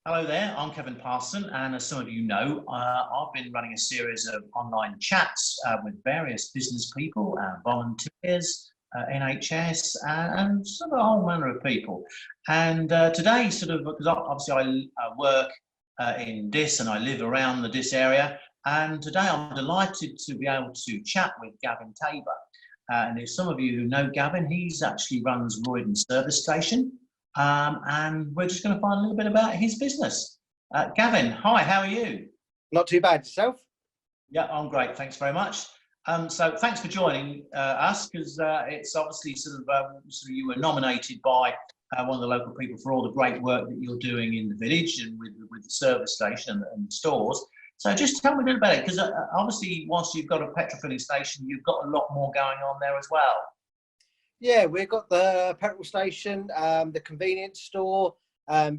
Hello there, I'm Kevin Parson, and as some of you know, I've been running a series of online chats with various business people, volunteers, NHS, and sort of a whole manner of people. And today, because obviously I work in Diss and I live around the Diss area, and today I'm delighted to be able to chat with Gavin Taber. And if some of you who know Gavin, he's actually runs Roydon Service Station. And we're just going to find a little bit about his business. Gavin, hi, how are you? Not too bad. Yourself? Yeah, I'm great. Thanks very much. So thanks for joining us, because it's obviously sort of you were nominated by one of the local people for all the great work that you're doing in the village and with the service station and stores. So just tell me a little about it, because obviously whilst you've got a petrol filling station, you've got a lot more going on there as well. Yeah, we've got the petrol station, the convenience store,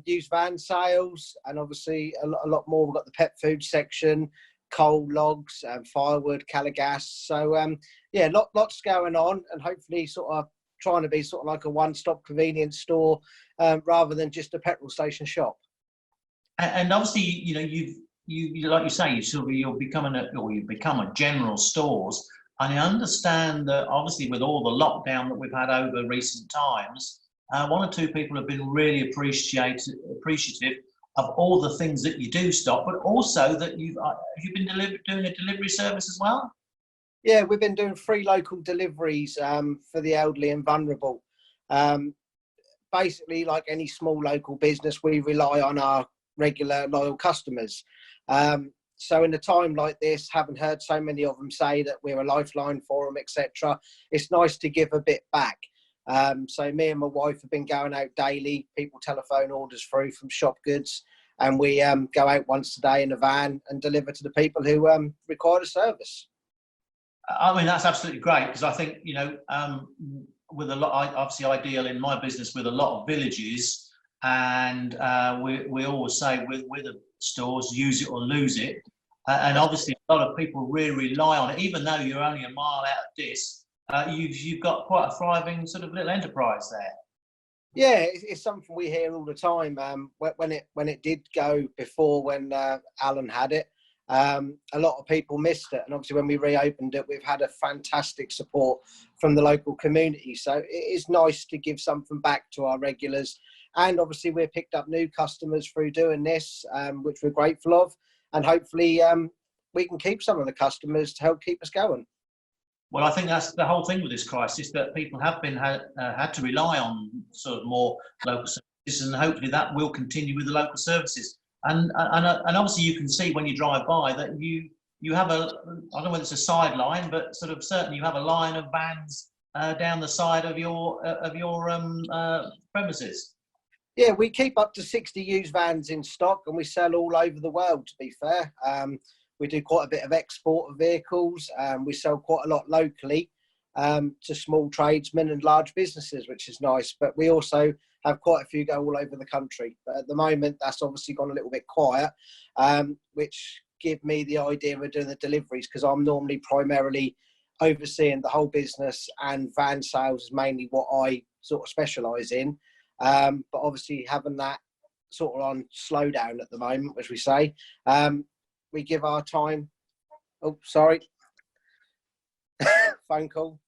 used van sales, and obviously a lot more. We've got the pet food section, coal logs, firewood, gas. So yeah, lots going on, and hopefully sort of trying to be sort of like a one-stop convenience store rather than just a petrol station shop. And obviously, you know, you like you say, you've become a general stores. And I understand that obviously with all the lockdown that we've had over recent times, one or two people have been really appreciative of all the things that you do stock, but also that you've been doing a delivery service as well. Yeah, we've been doing free local deliveries for the elderly and vulnerable. Basically, like any small local business, we rely on our regular loyal customers. So in a time like this, having heard so many of them say that we're a lifeline for them, etc., it's nice to give a bit back. So me and my wife have been going out daily. People telephone orders through from shop goods, and we go out once a day in a van and deliver to the people who require the service. I mean, that's absolutely great, because I think, you know, with a lot, obviously I deal in my business with a lot of villages, and we always say with the stores, use it or lose it. And obviously a lot of people really rely on it, even though you're only a mile out of Diss. You've got quite a thriving sort of little enterprise there. Yeah, it's something we hear all the time. When it did go before, when Alan had it, a lot of people missed it, and obviously when we reopened it, we've had a fantastic support from the local community. So it is nice to give something back to our regulars, and obviously we've picked up new customers through doing this, which we're grateful of, and hopefully we can keep some of the customers to help keep us going. Well, I think that's the whole thing with this crisis, that people have been had to rely on sort of more local services, and hopefully that will continue with the local services. And obviously you can see when you drive by that you have I don't know whether it's a sideline, but sort of certainly you have a line of vans down the side of your premises. Yeah, we keep up to 60 used vans in stock, and we sell all over the world, to be fair. We do quite a bit of export of vehicles. We sell quite a lot locally to small tradesmen and large businesses, which is nice. But we also have quite a few go all over the country. But at the moment, that's obviously gone a little bit quiet, which give me the idea of doing the deliveries, because I'm normally primarily overseeing the whole business, and van sales is mainly what I sort of specialise in. But obviously having that sort of on slowdown at the moment, as we say, we give our time. Oh, sorry. Phone call.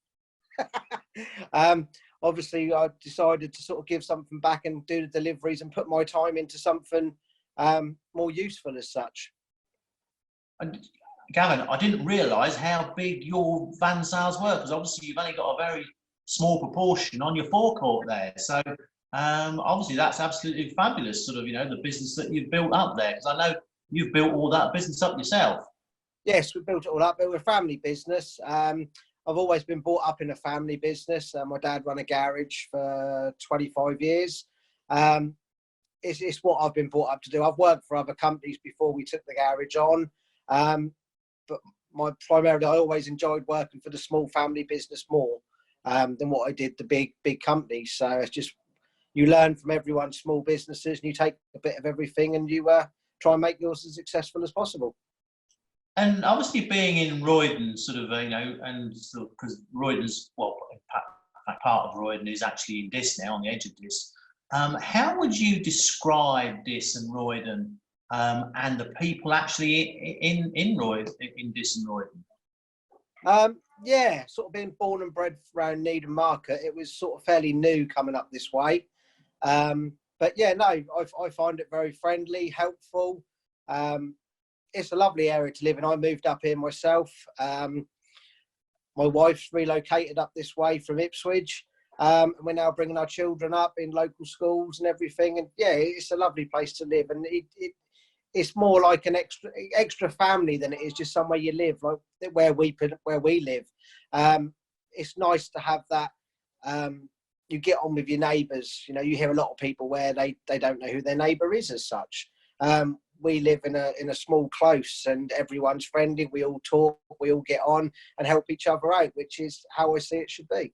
Obviously I decided to sort of give something back and do the deliveries and put my time into something more useful as such. And Gavin, I didn't realise how big your van sales were, because obviously you've only got a very small proportion on your forecourt there. So obviously that's absolutely fabulous, sort of, you know, the business that you've built up there, because I know you've built all that business up yourself. Yes, we built it all up. We're a family business. I've always been brought up in a family business. My dad ran a garage for 25 years. It's what I've been brought up to do. I've worked for other companies before we took the garage on, but primarily I always enjoyed working for the small family business more than what I did the big companies. So it's just, you learn from everyone's small businesses, and you take a bit of everything, and you try and make yours as successful as possible. And obviously being in Roydon, sort of, you know, and sort of, because Roydon's, well, in fact, part of Roydon is actually in Diss now, on the edge of Diss. How would you describe Diss and Roydon and the people actually in Diss and Roydon? Yeah, sort of being born and bred around Needham Market, it was sort of fairly new coming up this way. But yeah, no, I find it very friendly, helpful. It's a lovely area to live in. I moved up here myself. My wife's relocated up this way from Ipswich. And we're now bringing our children up in local schools and everything. And yeah, it's a lovely place to live. And it's more like an extra family than it is just somewhere you live, like where we live. It's nice to have that. You get on with your neighbours. You know, you hear a lot of people where they don't know who their neighbour is as such. We live in a small close, and everyone's friendly. We all talk, we all get on, and help each other out, which is how I see it should be.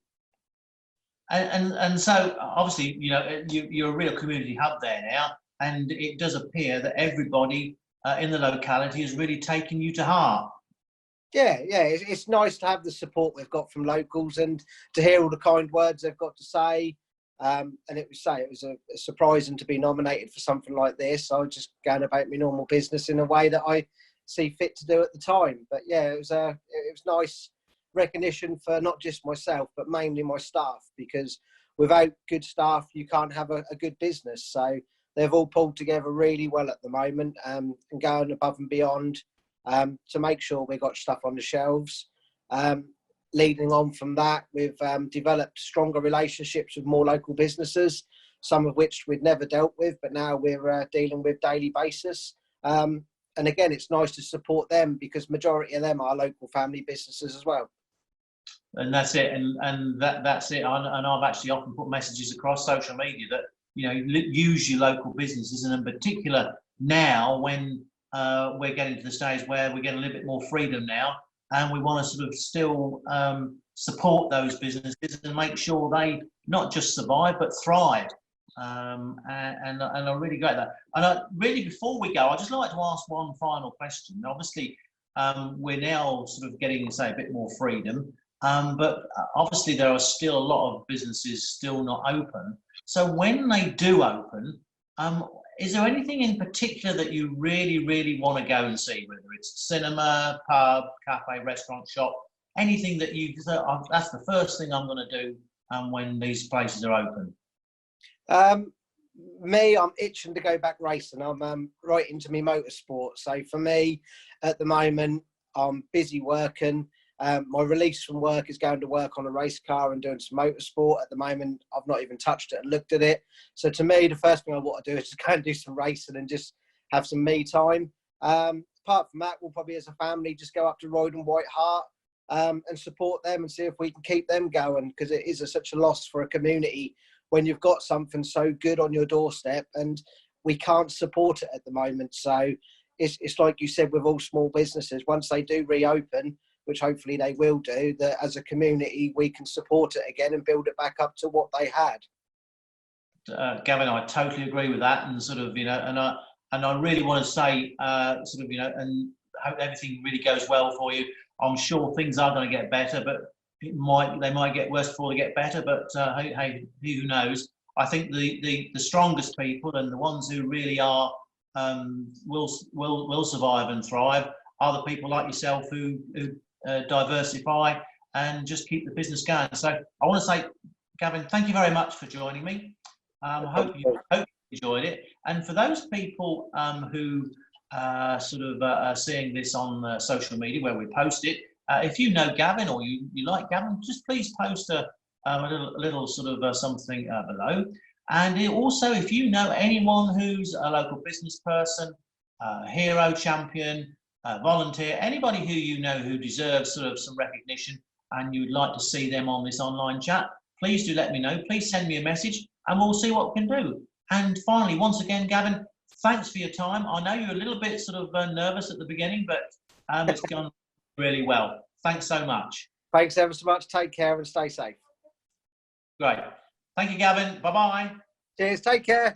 And so obviously, you know, you're a real community hub there now, and it does appear that everybody in the locality is really taking you to heart. Yeah, it's nice to have the support we've got from locals and to hear all the kind words they've got to say. And it was a surprising to be nominated for something like this. I was just going about my normal business in a way that I see fit to do at the time. But yeah, it was nice recognition for not just myself, but mainly my staff, because without good staff, you can't have a good business. So they've all pulled together really well at the moment, and going above and beyond to make sure we got stuff on the shelves. Leading on from that, we've developed stronger relationships with more local businesses, some of which we'd never dealt with, but now we're dealing with daily basis. And again, it's nice to support them because majority of them are local family businesses as well. And that's it, and that's it. And I've actually often put messages across social media that, you know, use your local businesses, and in particular now when we're getting to the stage where we're getting a little bit more freedom now, and we want to sort of still support those businesses and make sure they not just survive but thrive. And I really get that. And really, before we go, I'd just like to ask one final question. Obviously, we're now sort of getting, say, a bit more freedom, but obviously there are still a lot of businesses still not open. So when they do open, is there anything in particular that you really, really want to go and see, whether it's cinema, pub, cafe, restaurant, shop, anything that you say, oh, that's the first thing I'm going to do when these places are open? Me, I'm itching to go back racing. I'm right into my motorsport. So for me, at the moment, I'm busy working. My release from work is going to work on a race car and doing some motorsport. At the moment, I've not even touched it and looked at it. So to me, the first thing I want to do is just go and do some racing and just have some me time. Apart from that, we'll probably as a family just go up to Roydon White Hart and support them and see if we can keep them going, because it is such a loss for a community when you've got something so good on your doorstep and we can't support it at the moment. So it's like you said with all small businesses, once they do reopen, which hopefully they will do, that as a community we can support it again and build it back up to what they had. Gavin, I totally agree with that, and sort of, you know, and I really want to say, sort of, you know, and hope everything really goes well for you. I'm sure things are going to get better, but they might get worse before they get better. But hey, who knows? I think the strongest people and the ones who really are will survive and thrive are the people like yourself who diversify and just keep the business going. So I want to say, Gavin, thank you very much for joining me. Hope you enjoyed it. And for those people who sort of are seeing this on social media where we post it, if you know Gavin or you like Gavin, just please post a little sort of something below. And also, if you know anyone who's a local business person, hero champion, volunteer, anybody who you know who deserves sort of some recognition and you would like to see them on this online chat, please do let me know. Please send me a message and we'll see what we can do. And finally, once again, Gavin, thanks for your time. I know you're a little bit sort of nervous at the beginning, but it's gone really well. Thanks so much. Thanks ever so much. Take care and stay safe. Great. Thank you, Gavin. Bye-bye. Cheers. Take care.